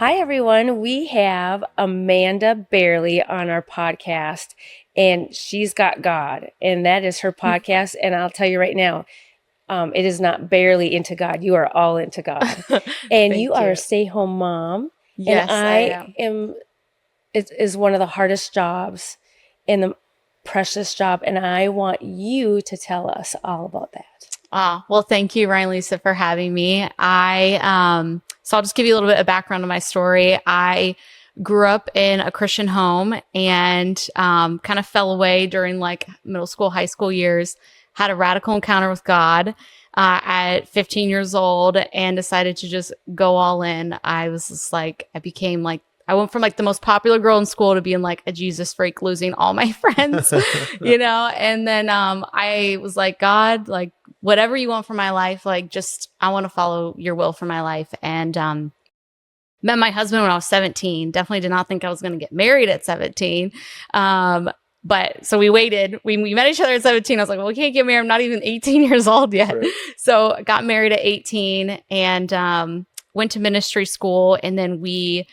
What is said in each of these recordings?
Hi, everyone. We have Amanda Bayerle on our podcast, and she's got God, and that is her podcast. And I'll tell you right now, it is not barely into God. You are all into God. And you Thank are a you. stay-home mom, and Yes, I I am. am, it is one of the hardest jobs and the precious job, and I want you to tell us all about that. Well, thank you, Ryan and Lisa, for having me. So I'll just give you a little bit of background on my story. I grew up in a Christian home and kind of fell away during like middle school, high school years, had a radical encounter with God at 15 years old and decided to just go all in. I was just like, I went from like the most popular girl in school to being like a Jesus freak, losing all my friends, and then I was like, God, like, whatever you want for my life, like just I want to follow your will for my life. And met my husband when I was 17. Definitely did not think I was going to get married at 17. But so we waited. We met each other at 17. I was like, well, we can't get married. I'm not even 18 years old yet. Right. So got married at 18 and went to ministry school. And then we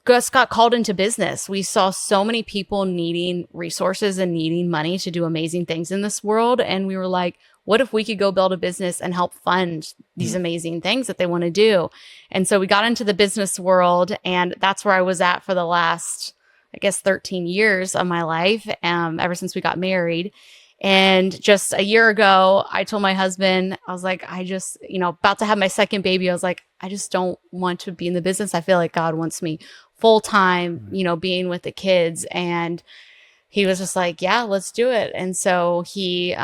just got called into business. We saw so many people needing resources and needing money to do amazing things in this world. And we were like, what if we could go build a business and help fund these amazing things that they want to do? And so we got into the business world, and that's where I was at for the last, I guess, 13 years of my life, ever since we got married. And just a year ago, I told my husband, I was like, I just, about to have my second baby. I was like, I just don't want to be in the business. I feel like God wants me full time, being with the kids. And he was just like, yeah, let's do it. And so he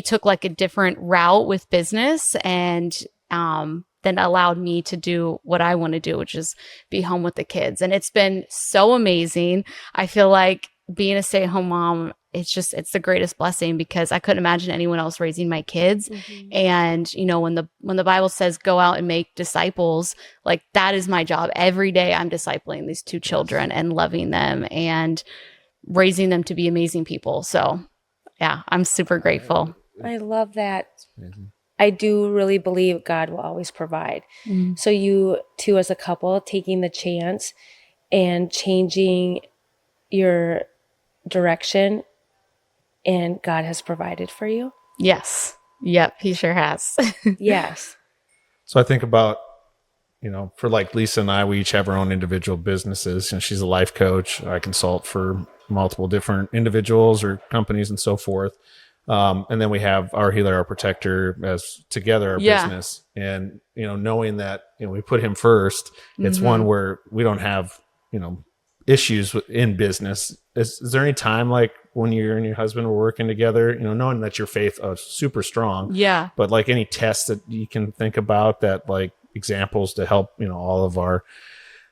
took like a different route with business and then allowed me to do what I want to do, which is be home with the kids. And it's been so amazing. I feel like being a stay-at-home mom, it's the greatest blessing because I couldn't imagine anyone else raising my kids. Mm-hmm. And, when the Bible says go out and make disciples, like that is my job. Every day I'm discipling these two children and loving them and raising them to be amazing people. So yeah, I'm super grateful. I love that. I do really believe God will always provide. Mm-hmm. So you two as a couple taking the chance and changing your direction, and God has provided for you? Yes. Yep, he sure has. Yes. So I think about, for like Lisa and I, we each have our own individual businesses. She's a life coach. I consult for multiple different individuals or companies and so forth. And then we have our healer, our protector as together, our business. And, knowing that, we put him first, it's one where we don't have, issues in business. Is there any time like when you and your husband were working together, knowing that your faith is super strong, but like any tests that you can think about that like examples to help, all of our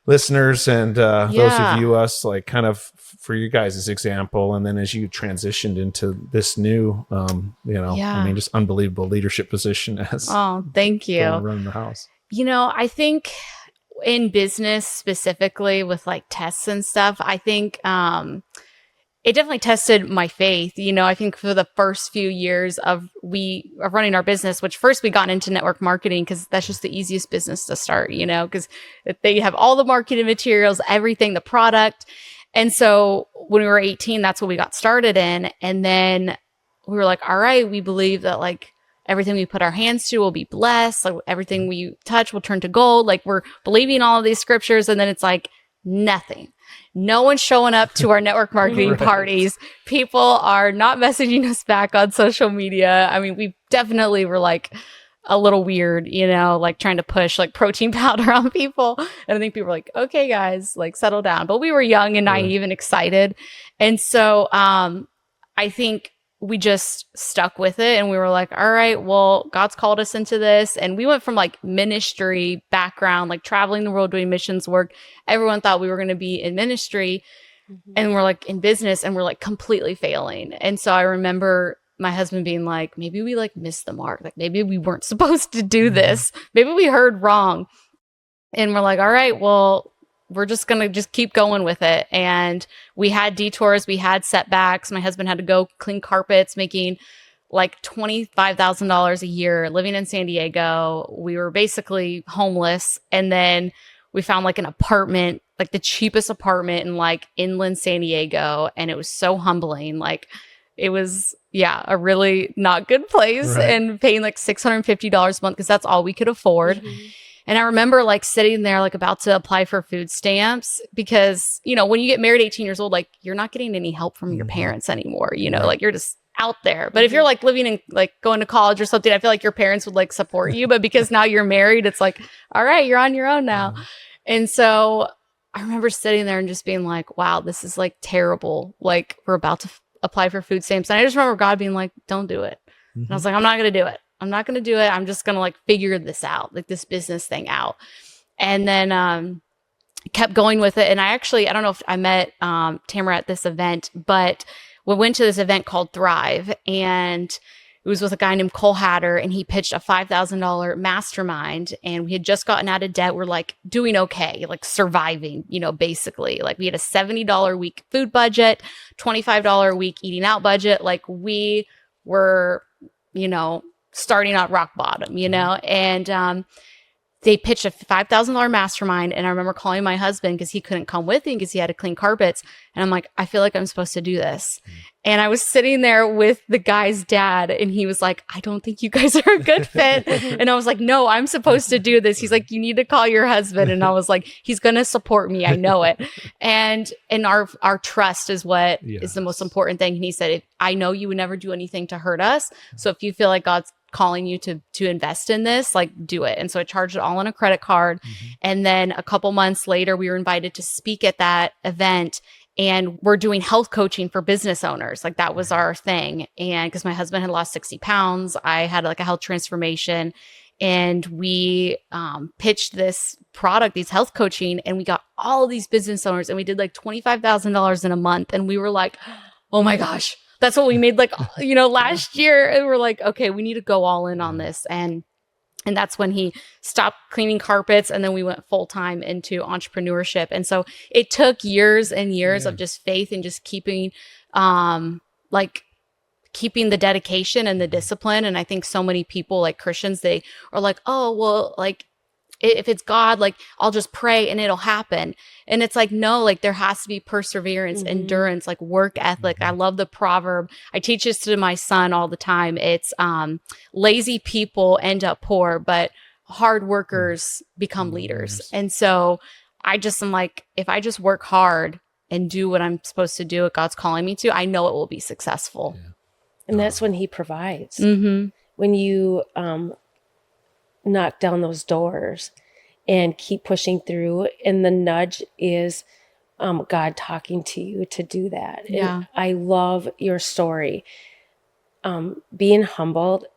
listeners and those who view us, like kind of for you guys as example. And then as you transitioned into this new, just unbelievable leadership position as thank you running the house. I think in business specifically with like tests and stuff, I think it definitely tested my faith. I think for the first few years of running our business, which first we got into network marketing because that's just the easiest business to start, because they have all the marketing materials, everything, the product. And so when we were 18, that's what we got started in. And then we were like, all right, we believe that like everything we put our hands to will be blessed. Like everything we touch will turn to gold. Like we're believing all of these scriptures. And then it's like nothing. No one's showing up to our network marketing parties. People are not messaging us back on social media. I mean, we definitely were like a little weird, like trying to push like protein powder on people. And I think people were like, okay, guys, like settle down. But we were young and naive and excited. And so I think we just stuck with it and we were like, all right, well, God's called us into this. And we went from like ministry background, like traveling the world doing missions work. Everyone thought we were going to be in ministry and we're like in business and we're like completely failing. And so I remember my husband being like, maybe we like missed the mark. Like maybe we weren't supposed to do this. Maybe we heard wrong. And we're like, all right, well, we're just going to just keep going with it. And we had detours, we had setbacks. My husband had to go clean carpets, making like $25,000 a year, living in San Diego. We were basically homeless. And then we found like an apartment, like the cheapest apartment in like inland San Diego. And it was so humbling. Like it was, a really not good place, and paying like $650 a month because that's all we could afford. And I remember like sitting there, like about to apply for food stamps because, when you get married 18 years old, like you're not getting any help from your parents anymore, like you're just out there. But if you're like living in like going to college or something, I feel like your parents would like support you. But because now you're married, it's like, all right, you're on your own now. And so I remember sitting there and just being like, wow, this is like terrible. Like we're about to apply for food stamps. And I just remember God being like, don't do it. And I was like, I'm not going to do it. I'm not going to do it. I'm just going to like figure this out, like this business thing out. And then kept going with it. And I don't know if I met Tamara at this event, but we went to this event called Thrive, and it was with a guy named Cole Hatter, and he pitched a $5,000 mastermind, and we had just gotten out of debt. We're like doing okay, like surviving, basically. Like we had a $70 a week food budget, $25 a week eating out budget. Like we were, starting at rock bottom, and they pitched a $5,000 mastermind. And I remember calling my husband because he couldn't come with me because he had to clean carpets. And I'm like, I feel like I'm supposed to do this. And I was sitting there with the guy's dad, and he was like, I don't think you guys are a good fit. And I was like, no, I'm supposed to do this. He's like, you need to call your husband. And I was like, he's going to support me. I know it. And our trust is what is the most important thing. And he said, I know you would never do anything to hurt us. So if you feel like God's calling you to invest in this, like do it. And so I charged it all on a credit card. And then a couple months later, we were invited to speak at that event, and we're doing health coaching for business owners. Like that was our thing. And because my husband had lost 60 pounds, I had like a health transformation, and we pitched this product, these health coaching, and we got all these business owners, and we did like $25,000 in a month. And we were like, oh my gosh, that's what we made like, last year. And we're like, okay, we need to go all in on this. And that's when he stopped cleaning carpets. And then we went full time into entrepreneurship. And so it took years and years of just faith and just keeping the dedication and the discipline. And I think so many people, like Christians, they are like, oh, well, like if it's God, like I'll just pray and it'll happen. And it's like, no, like there has to be perseverance, endurance, like work ethic. I love the proverb. I teach this to my son all the time. It's lazy people end up poor, but hard workers become leaders. And so I just am like, if I just work hard and do what I'm supposed to do, what God's calling me to, I know it will be successful. And that's when he provides. When you knock down those doors and keep pushing through, and the nudge is God talking to you to do that. And I love your story. Being humbled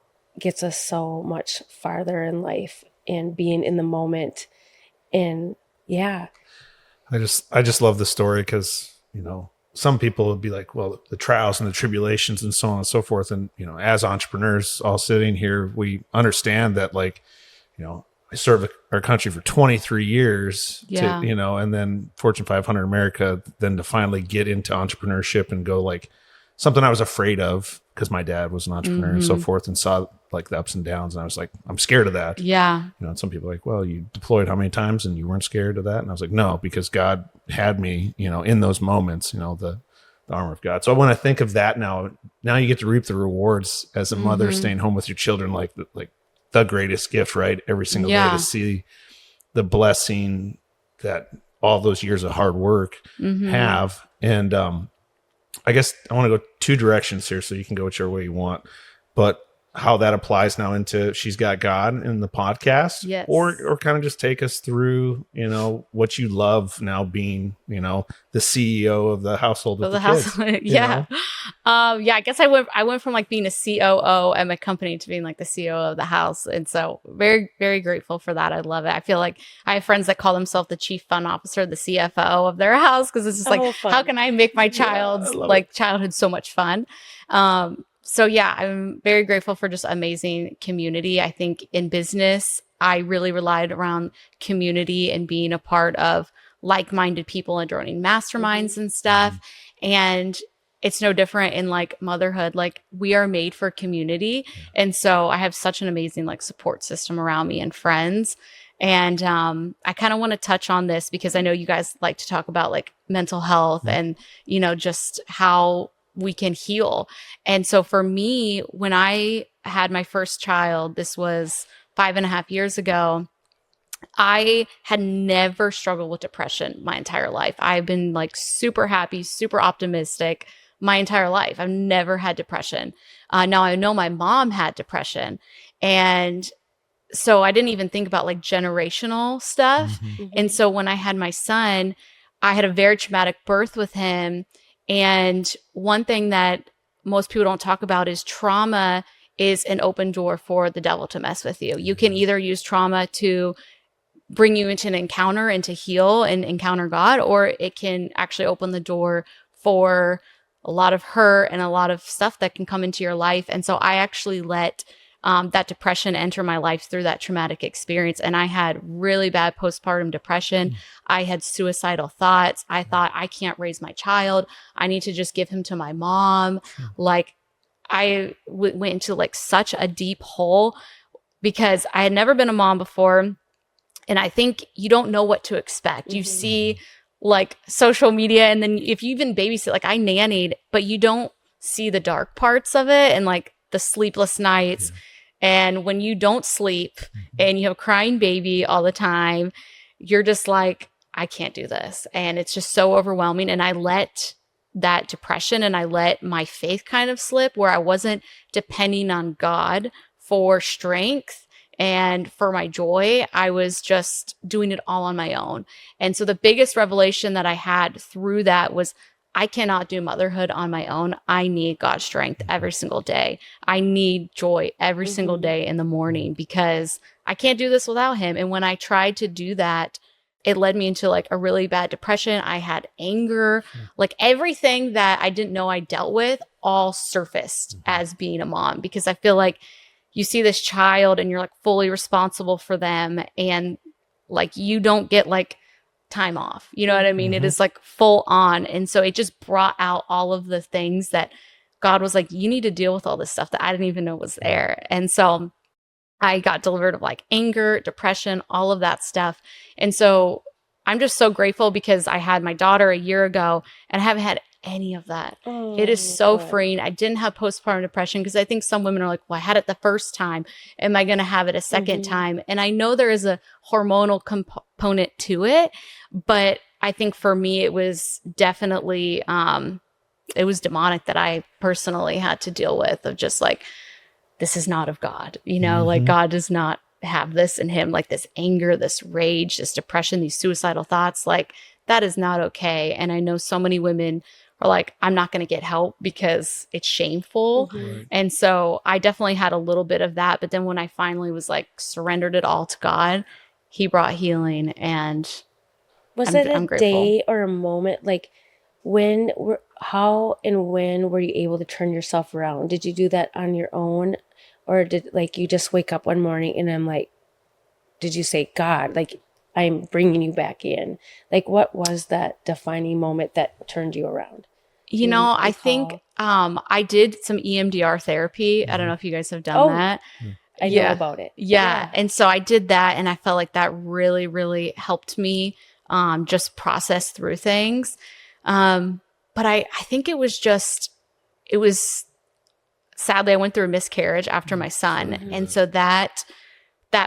gets us so much farther in life, and being in the moment. And I just love the story because some people would be like, well, the trials and the tribulations and so on and so forth. And, as entrepreneurs all sitting here, we understand that, like, I served our country for 23 years, and then Fortune 500 America, then to finally get into entrepreneurship and go like something I was afraid of because my dad was an entrepreneur and so forth, and saw like the ups and downs. And I was like, I'm scared of that. And some people are like, well, you deployed how many times and you weren't scared of that? And I was like, no, because God had me, in those moments, the armor of God. So when I think of that now you get to reap the rewards as a mother staying home with your children, like the greatest gift, right? Every single day to see the blessing that all those years of hard work have. And I guess I want to go two directions here, so you can go whichever way you want. But how that applies now into She's Got God in the podcast, or kind of just take us through, what you love now being, the CEO of the household with the kids. I guess I went from like being a COO at my company to being like the CEO of the house. And so very, very grateful for that. I love it. I feel like I have friends that call themselves the chief fun officer, the CFO of their house. Cause it's just like, how can I make my child's childhood so much fun? I'm very grateful for just amazing community. I think in business, I really relied around community and being a part of like-minded people and joining masterminds and stuff. And it's no different in like motherhood. Like we are made for community. And so I have such an amazing like support system around me and friends. And I kind of want to touch on this because I know you guys like to talk about like mental health and, you know, just how we can heal. And so for me, when I had my first child, this was 5.5 years ago, I had never struggled with depression my entire life. I've been like super happy, super optimistic my entire life. I've never had depression. Now I know my mom had depression, and so I didn't even think about like generational stuff. And so when I had my son, I had a very traumatic birth with him. And one thing that most people don't talk about is trauma is an open door for the devil to mess with you. You can either use trauma to bring you into an encounter and to heal and encounter God, or it can actually open the door for a lot of hurt and a lot of stuff that can come into your life. And so I actually let that depression enter my life through that traumatic experience. And I had really bad postpartum depression. I had suicidal thoughts. I thought, I can't raise my child. I need to just give him to my mom. Like I went into like such a deep hole because I had never been a mom before. And I think you don't know what to expect. You see like social media, and then if you even babysit, like I nannied, but you don't see the dark parts of it and like the sleepless nights. And when you don't sleep and you have a crying baby all the time, you're just like, I can't do this. And it's just so overwhelming. And I let that depression and I let my faith kind of slip, where I wasn't depending on God for strength and for my joy. I was just doing it all on my own. And so the biggest revelation that I had through that was, I cannot do motherhood on my own. I need God's strength every single day. I need joy every single day in the morning, because I can't do this without him. And when I tried to do that, it led me into like a really bad depression. I had anger, like everything that I didn't know I dealt with all surfaced as being a mom, because I feel like you see this child and you're like fully responsible for them, and like you don't get like time off. You know what I mean? It is like full on. And so it just brought out all of the things that God was like, you need to deal with all this stuff that I didn't even know was there. And so I got delivered of like anger, depression, all of that stuff. And so I'm just so grateful because I had my daughter a year ago and I haven't had any of that. It is so freeing. I didn't have postpartum depression, because I think some women are like, well, I had it the first time. Am I going to have it a second time? And I know there is a hormonal component to it, but I think for me, it was definitely, it was demonic that I personally had to deal with, of just like, this is not of God, you know, like God does not have this in him, like this anger, this rage, this depression, these suicidal thoughts, like that is not okay. And I know so many women are like, I'm not going to get help because it's shameful. And so I definitely had a little bit of that. But then when I finally was like surrendered it all to God, he brought healing. And was I'm it a grateful. day or a moment? Like how and when were you able to turn yourself around? Did you do that on your own? Or did like you just wake up one morning and I'm like, did you say, God, like I'm bringing you back in? Like what was that defining moment that turned you around? You know, I think I did some EMDR therapy. I don't know if you guys have done that. I know about it. Yeah. And so I did that, and I felt like that really, really helped me just process through things. But I think it was sadly, I went through a miscarriage after my son. And so that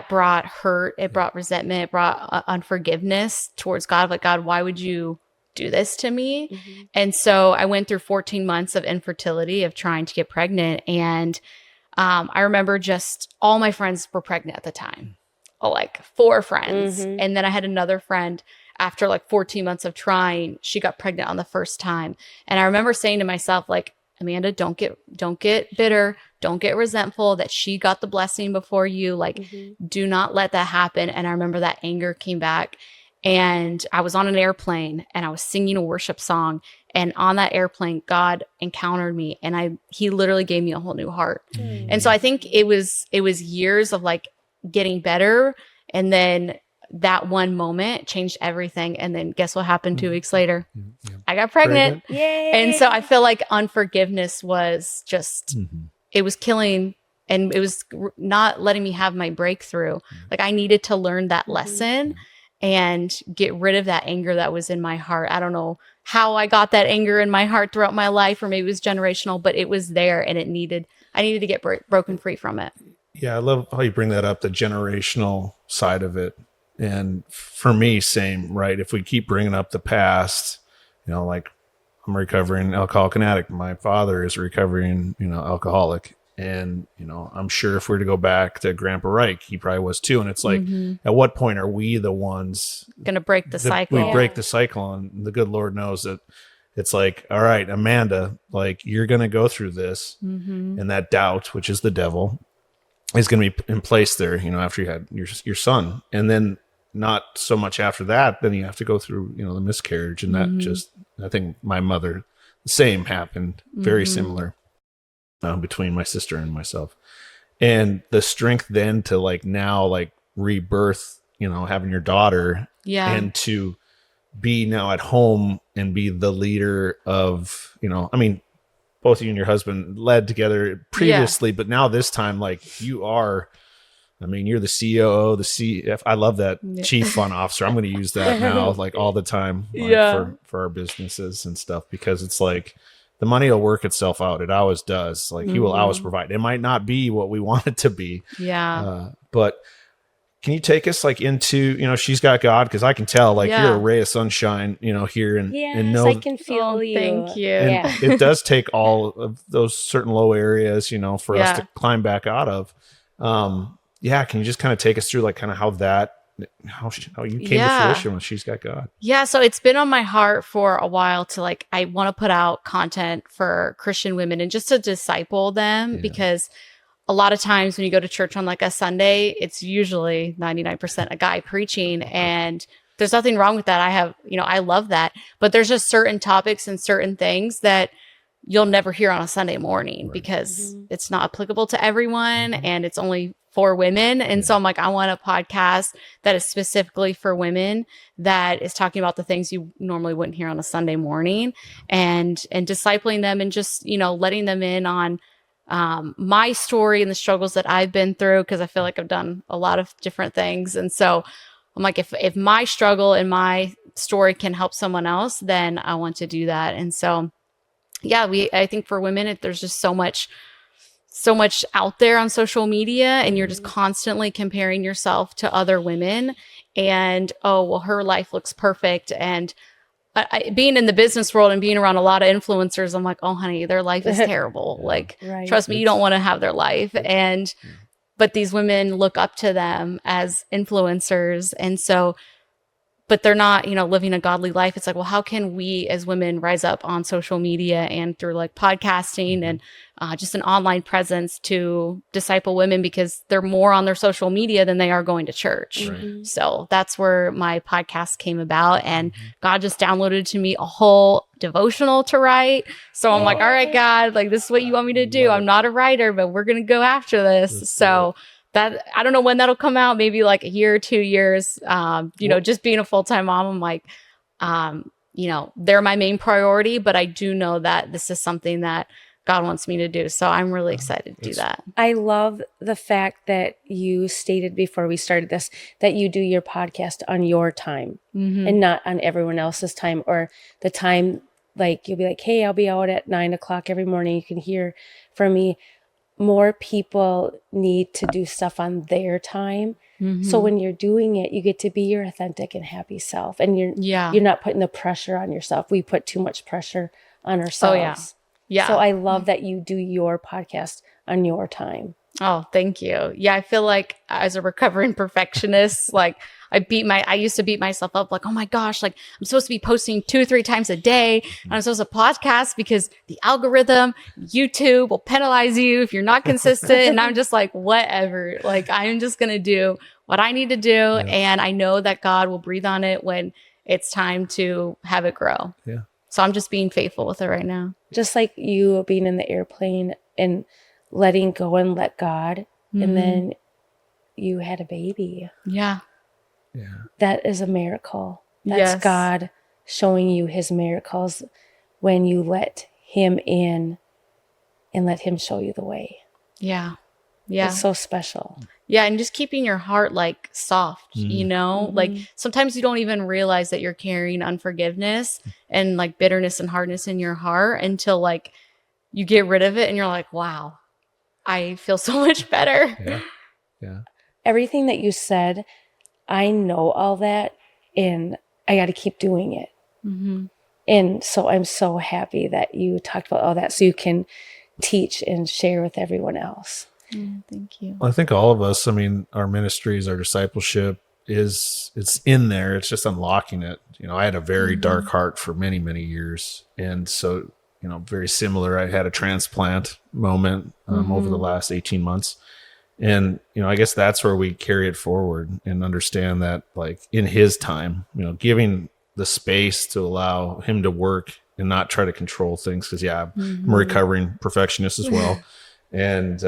brought hurt. It brought resentment. It brought unforgiveness towards God. Like, God, why would you do this to me? And so I went through 14 months of infertility, of trying to get pregnant. And I remember just all my friends were pregnant at the time, like 4 friends. And then I had another friend, after like 14 months of trying, she got pregnant on the first time. And I remember saying to myself, like, Amanda, don't get bitter. Don't get resentful that she got the blessing before you. Like, do not let that happen. And I remember that anger came back, and I was on an airplane and I was singing a worship song. And on that airplane, God encountered me, and he literally gave me a whole new heart. And so I think it was years of like getting better. And then that one moment changed everything. And then guess what happened 2 weeks later? I got pregnant. Yay! And so I feel like unforgiveness was just, it was killing and it was not letting me have my breakthrough. Like I needed to learn that lesson and get rid of that anger that was in my heart. I don't know how I got that anger in my heart throughout my life, or maybe it was generational, but it was there, and I needed to get broken free from it. Yeah, I love how you bring that up, the generational side of it. And for me, same, right? If we keep bringing up the past, like I'm a recovering alcoholic and addict. My father is a recovering, alcoholic. And, I'm sure if we were to go back to Grandpa Reich, he probably was too. And it's like, at what point are we the ones going to break the cycle? We break the cycle. And the good Lord knows that it's like, all right, Amanda, like you're going to go through this. And that doubt, which is the devil, is going to be in place there, after you had your son. And then not so much after that, then you have to go through, the miscarriage. And that just, I think my mother, the same happened, very similar between my sister and myself. And the strength then to like now, like rebirth, having your daughter and to be now at home and be the leader of, both you and your husband led together previously, but now this time, like you are, you're the COO, the CF. I love that chief fun officer. I'm going to use that now, like all the time, like, for our businesses and stuff, because it's like the money will work itself out. It always does. Like he will always provide. It might not be what we want it to be. Yeah. But can you take us like into, she's got God, because I can tell like you're a ray of sunshine, here and know I can feel you. Thank you. And it does take all of those certain low areas, for us to climb back out of. Can you just kind of take us through like kind of how you came to fruition when She's Got God? Yeah. So it's been on my heart for a while to like, I want to put out content for Christian women and just to disciple them, because a lot of times when you go to church on like a Sunday, it's usually 99% a guy preaching, and there's nothing wrong with that. I love that, but there's just certain topics and certain things that you'll never hear on a Sunday morning because it's not applicable to everyone and it's only for women. And so I'm like, I want a podcast that is specifically for women, that is talking about the things you normally wouldn't hear on a Sunday morning, and discipling them and just, letting them in on my story and the struggles that I've been through, because I feel like I've done a lot of different things. And so I'm like, if my struggle and my story can help someone else, then I want to do that. And so, I think for women, there's just so much out there on social media, and you're just constantly comparing yourself to other women, and, oh, well, her life looks perfect. And being in the business world and being around a lot of influencers, I'm like, oh, honey, their life is terrible. Trust me, you don't want to have their life. But these women look up to them as influencers. And so, but they're not, living a godly life. It's like, well, how can we as women rise up on social media and through like podcasting and just an online presence to disciple women, because they're more on their social media than they are going to church. Right. So that's where my podcast came about, and God just downloaded to me a whole devotional to write. So I'm like, all right, God, like this is what you want me to do. I'm not a writer, but we're going to go after this. So that, I don't know when that'll come out, maybe like a year or 2 years. Just being a full-time mom, I'm like, they're my main priority, but I do know that this is something that God wants me to do. So I'm really excited to do that. I love the fact that you stated before we started this, that you do your podcast on your time and not on everyone else's time, or the time, like you'll be like, hey, I'll be out at 9:00 every morning. You can hear from me. More people need to do stuff on their time. So when you're doing it, you get to be your authentic and happy self, and you're not putting the pressure on yourself. We put too much pressure on ourselves. Yeah. So I love that you do your podcast on your time. Oh, thank you. Yeah. I feel like as a recovering perfectionist, like I used to beat myself up like, oh my gosh, like I'm supposed to be posting 2 or 3 times a day. And I'm supposed to podcast because the algorithm, YouTube will penalize you if you're not consistent. And I'm just like, whatever, like I'm just going to do what I need to do. Yeah. And I know that God will breathe on it when it's time to have it grow. Yeah. So I'm just being faithful with it right now. Just like you being in the airplane and letting go and let God. And then you had a baby. Yeah. Yeah. That is a miracle. That's God showing you his miracles when you let him in and let him show you the way. Yeah. Yeah. It's so special. Yeah. And just keeping your heart like soft, you know, like sometimes you don't even realize that you're carrying unforgiveness and like bitterness and hardness in your heart until like you get rid of it and you're like, wow, I feel so much better. Yeah. Yeah. Everything that you said, I know all that, and I got to keep doing it. And so I'm so happy that you talked about all that so you can teach and share with everyone else. Thank you. I think all of us, I mean, our ministries, our discipleship it's in there. It's just unlocking it. You know, I had a very dark heart for many, many years. And so, you know, very similar. I had a transplant moment over the last 18 months. And, you know, I guess that's where we carry it forward and understand that, like, in his time, you know, giving the space to allow him to work and not try to control things. Cause I'm a recovering perfectionist as well. And,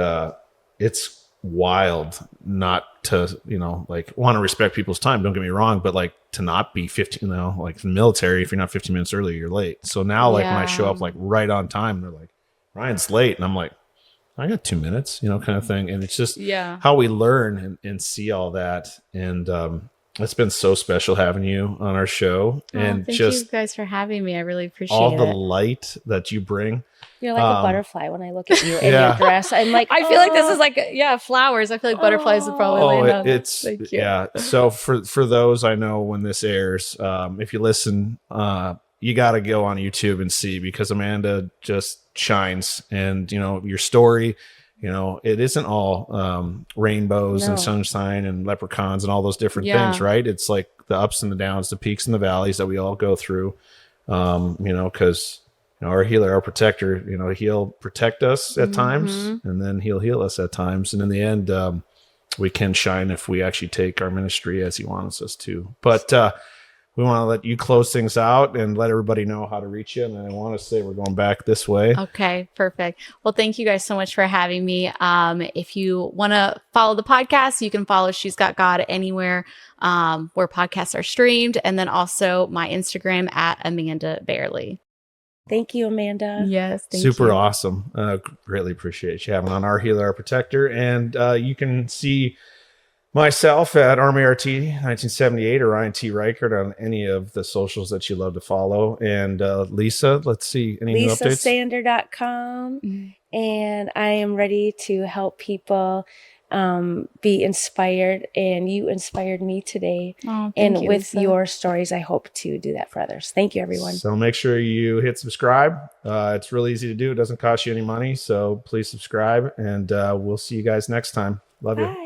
it's wild not to, you know, like want to respect people's time. Don't get me wrong, but like to not be 15, you know, like in the military, if you're not 15 minutes early, you're late. So now, like when I show up like right on time, they're like, Ryan's late. And I'm like, I got 2 minutes, you know, kind of thing. And it's just how we learn and see all that. And, it's been so special having you on our show. And thank just you guys for having me. I really appreciate all the it. light that you bring. You're like a butterfly when I look at you in your dress. I'm like, I feel like this is like, flowers. I feel like butterflies would probably land on. It's, thank you. Yeah. So for those, I know when this airs, if you listen, you got to go on YouTube and see, because Amanda just shines. And, you know, your story, you know, it isn't all rainbows and sunshine and leprechauns and all those different things, right? It's like the ups and the downs, the peaks and the valleys that we all go through, you know, because, you know, our healer, our protector, you know, he'll protect us at times, and then he'll heal us at times. And in the end, we can shine if we actually take our ministry as he wants us to. But we want to let you close things out and let everybody know how to reach you. And I want to say we're going back this way. Okay, perfect. Well, thank you guys so much for having me. If you want to follow the podcast, you can follow She's Got God anywhere where podcasts are streamed. And then also my Instagram at Amanda Bayerle. Thank you, Amanda. Yes, thank you. Super awesome. Greatly appreciate you having on Our Healer, Our Protector. And you can see myself at Army RT 1978 or Ryan T. Reichert on any of the socials that you love to follow. And Lisa, let's see, any new updates? LisaSander.com. And I am ready to help people be inspired. And you inspired me today. And with your stories, I hope to do that for others. Thank you, everyone. So make sure you hit subscribe. It's really easy to do. It doesn't cost you any money. So please subscribe. And we'll see you guys next time. Love you.